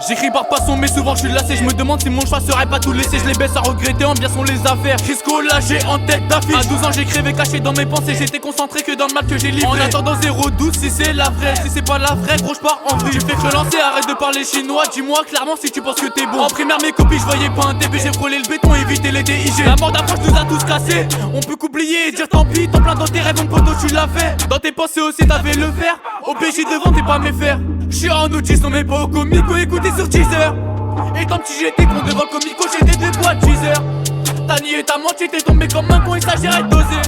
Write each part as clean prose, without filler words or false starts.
J'écris par passion mais souvent je suis lassé. Je me demande si mon choix serait pas tout laissé. Je les baisse à regretter, en bien sont les affaires. Crisco là j'ai en tête d'affiche. À 12 ans j'écrivais caché dans mes pensées. J'étais concentré que dans le mal que j'ai livré. En attendant 0-12 si c'est la vraie. Si c'est pas la vraie gros j'pars en vrille. Tu fais que lancer, arrête de parler chinois. Dis-moi clairement si tu penses que t'es bon. En primaire mes copies je voyais pas un TP. J'ai frôlé le béton, éviter les DIG. La mort d'approche nous a tous cassés. On peut qu'oublier et dire tant pis. T'en plein dans tes rêves mon poteau tu l'as fait. Dans tes pensées aussi t'avais le faire. Au PJ devant t'es pas mes fers. J'suis en outil, non mais pas au comico. Écoutez sur Deezer. Et tant petit j'étais con devant le comico, j'étais des boîtes Deezer. T'as nié, t'as menti, t'es tombé comme un con et ça j'irait doser.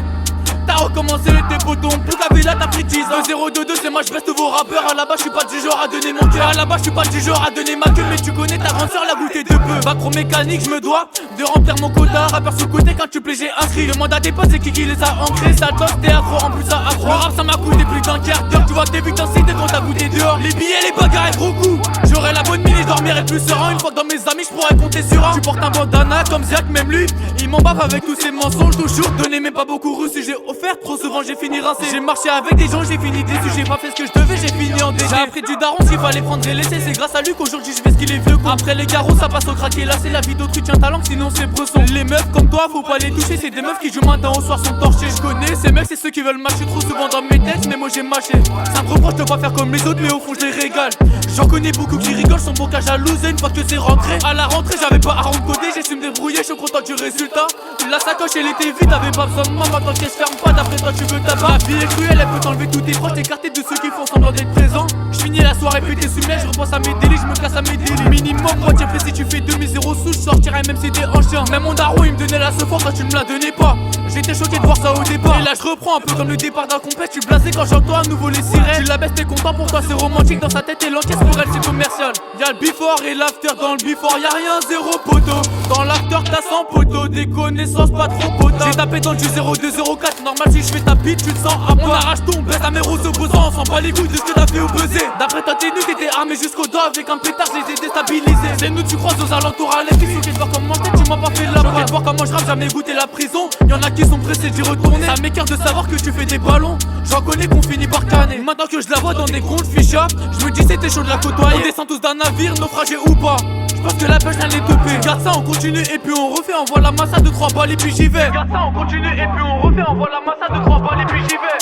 T'as recommencé tes potons, plus qu'à là t'as pris 10 ans. 0-2-2 c'est moi j'reste vos rappeurs. À la base j'suis pas du genre à donner mon cœur. À la base j'suis pas du genre à donner ma queue. Mais tu connais ta grande soeur, la goûter de peu. Macro mécanique j'me dois de remplir mon quota. Rappeur sous côté quand tu plais j'ai inscrit. Demande à tes potes c'est qui les a ancrés. Ça tosse t'es accro en plus ça accro. Le rap ça m'a coûté plus d'un quart d'heure. Tu vois que t'es vite en cité quand t'as goûté dehors. Les billets les bagarres et gros coups. J'aurai la bonne mine et dormirai plus serein. Une fois que dans mes amis j'pourrais compter sur un. Tu portes un bandana comme Ziak même lui. Il m'en bave avec tous ses mensonges. Toujours donné mais pas beaucoup reçu. J'ai offert trop souvent j'ai fini rincé. J'ai marché avec des gens j'ai fini déçu. J'ai pas fait ce que je devais j'ai fini en déchet. J'ai appris du daron ce qu'il fallait prendre et laisser. C'est grâce à lui qu'aujourd'hui je fais ce qu'il est vieux con. Après les garrots ça passe au craqué. Là c'est la vie d'autrui tiens ta langue sinon c'est bresson. Les meufs comme toi faut pas les toucher. C'est des meufs qui jouent matin au soir sont torchés. Je connais ces mecs c'est ceux qui veulent mâcher trop souvent dans mes textes. Mais moi j'ai mâché. Ça me reproche de pas faire comme les autres mais au fond je les régale. J'en connais beaucoup qui rigolent sans bon cas jalouser. Une fois que c'est rentré. À la rentrée j'avais pas à rencoder. J'ai su me débrouiller, je suis content du résultat. La sacoche elle était vide, t'avais pas besoin de moi. Maintenant qu'elle se ferme pas, d'après toi tu veux tabac. La vie est cruelle, elle peut t'enlever tous tes proches. T'écarter de ceux qui font semblant d'être présents. J'finis la soirée pété sous je repense à mes délits, j'me casse à mes délits. Minimum, moi tiens si tu fais 2000 sous, j'sortirais même si t'es en chien. Même mon daron il me donnait la sephore quand tu me la donnais pas. J'étais choqué de voir ça au départ. Et là je reprends un peu comme le départ d'un compète. Tu blasé quand j'entends à nouveau les sirènes. Tu la baisse t'es content pour toi c'est romantique. Dans sa tête et l'encaisse pour elle c'est commercial. Y'a le before et l'after. Dans le before y'a rien zéro poteau. Dans l'after t'as 100 poteaux. Des connaissances pas trop potables. J'ai tapé dans du 0204. Normal si je fais ta bite tu te sens à moi. On arrache ton baisse à mes roses opposants. On s'en bat les couilles de ce que t'as fait au buzzer. D'après toi t'es nu t'étais armé jusqu'au doigt. Avec un pétard je les ai déstabilisés. C'est nous tu croises aux alentours à l'esprit. Choqué de voir comment tu m'as pas fait de la part. De voir comment je rappe jamais goûté la prison. Y'en a qui sont pressés d'y retourner. Ça m'écarte de savoir que tu fais des ballons. J'en connais qu'on finit par canner. Maintenant que je la vois dans des grondes ficha. Je me dis c'était chaud de la côtoyer. On descend tous d'un navire naufragé ou pas. J'pense que la pêche vient de les toper. Garde ça on continue et puis on refait. Envoie la massa de 3 balles et puis j'y vais. Garde ça on continue et puis on refait. Envoie la massa de 3 balles et puis j'y vais.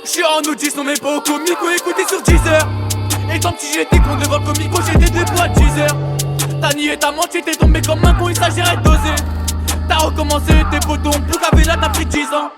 J'suis en audis, non mais pas au comico. Écoutez sur Deezer. Et tant petit j'étais con devant le comico. J'étais des boîtes Deezer. T'as nié, t'as menti, t'es tombé comme un con. Il s'agirait de doser. T'as recommencé tes potons. Plus qu'à là t'as pris 10 ans.